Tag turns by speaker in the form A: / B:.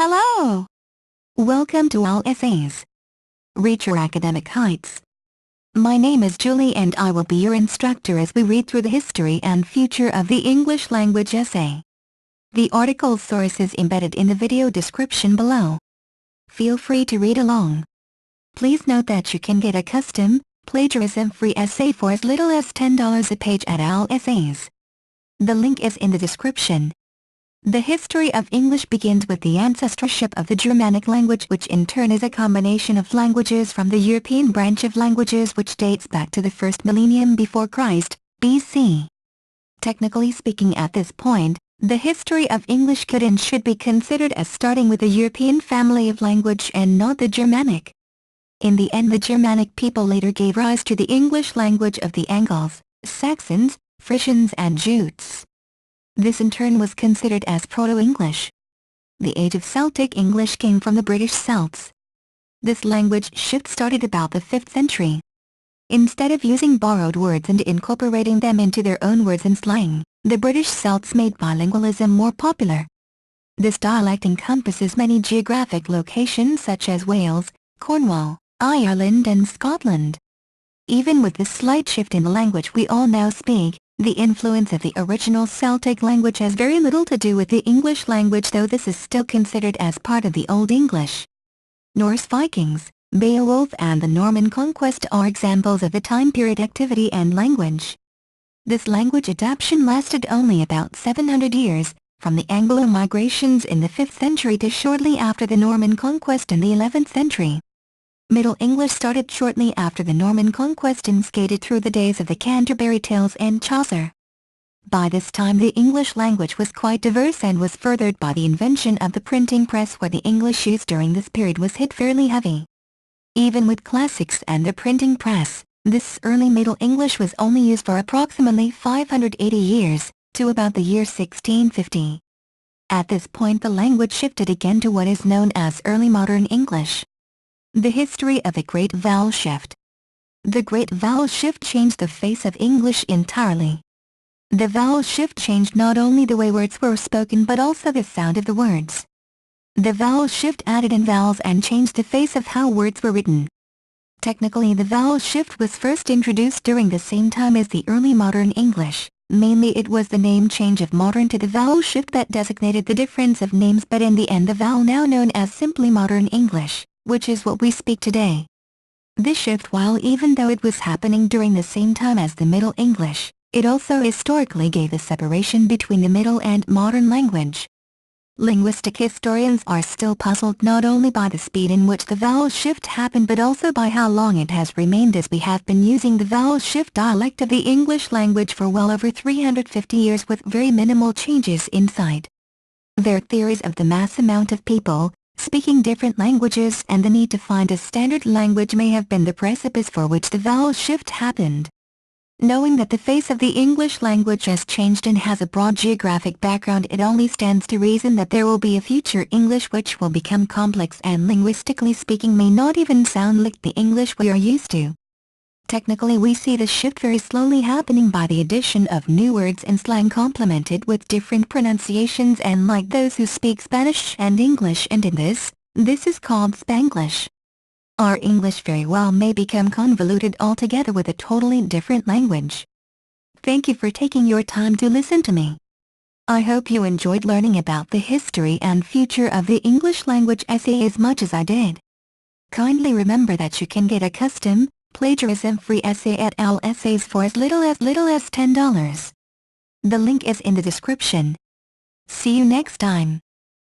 A: Hello! Welcome to All Essays. Reach your academic heights. My name is Julie and I will be your instructor as we read through the history and future of the English language essay. The article source is embedded in the video description below. Feel free to read along. Please note that you can get a custom, plagiarism-free essay for as little as $10 a page at All Essays. The link is in the description. The history of English begins with the ancestorship of the Germanic language, which in turn is a combination of languages from the European branch of languages which dates back to the first millennium before Christ, BC. Technically speaking, at this point, the history of English could and should be considered as starting with the European family of language and not the Germanic. In the end, the Germanic people later gave rise to the English language of the Angles, Saxons, Frisians and Jutes. This in turn was considered as Proto-English. The age of Celtic English came from the British Celts. This language shift started about the 5th century. Instead of using borrowed words and incorporating them into their own words and slang, the British Celts made bilingualism more popular. This dialect encompasses many geographic locations such as Wales, Cornwall, Ireland and Scotland. Even with this slight shift in the language we all now speak, the influence of the original Celtic language has very little to do with the English language, though this is still considered as part of the Old English. Norse Vikings, Beowulf and the Norman conquest are examples of the time period activity and language. This language adaptation lasted only about 700 years, from the Anglo migrations in the 5th century to shortly after the Norman conquest in the 11th century. Middle English started shortly after the Norman conquest and skated through the days of the Canterbury Tales and Chaucer. By this time the English language was quite diverse and was furthered by the invention of the printing press, where the English use during this period was hit fairly heavy. Even with classics and the printing press, this early Middle English was only used for approximately 580 years, to about the year 1650. At this point the language shifted again to what is known as Early Modern English. The history of the Great Vowel Shift. The Great Vowel Shift changed the face of English entirely. The vowel shift changed not only the way words were spoken but also the sound of the words. The vowel shift added in vowels and changed the face of how words were written. Technically, the vowel shift was first introduced during the same time as the early modern English. Mainly it was the name change of modern to the vowel shift that designated the difference of names, but in the end the vowel now known as simply Modern English, which is what we speak today. This shift, while even though it was happening during the same time as the Middle English, it also historically gave a separation between the Middle and Modern language. Linguistic historians are still puzzled not only by the speed in which the vowel shift happened but also by how long it has remained, as we have been using the vowel shift dialect of the English language for well over 350 years with very minimal changes inside. Their theories of the mass amount of people speaking different languages and the need to find a standard language may have been the precipice for which the vowel shift happened. Knowing that the face of the English language has changed and has a broad geographic background, it only stands to reason that there will be a future English which will become complex and linguistically speaking may not even sound like the English we are used to. Technically we see the shift very slowly happening by the addition of new words and slang complemented with different pronunciations, and like those who speak Spanish and English, and in this is called Spanglish. Our English very well may become convoluted altogether with a totally different language. Thank you for taking your time to listen to me. I hope you enjoyed learning about the history and future of the English language essay as much as I did. Kindly remember that you can get a custom, plagiarism-free essay at All Essays for as little as $10. The link is in the description. See you next time.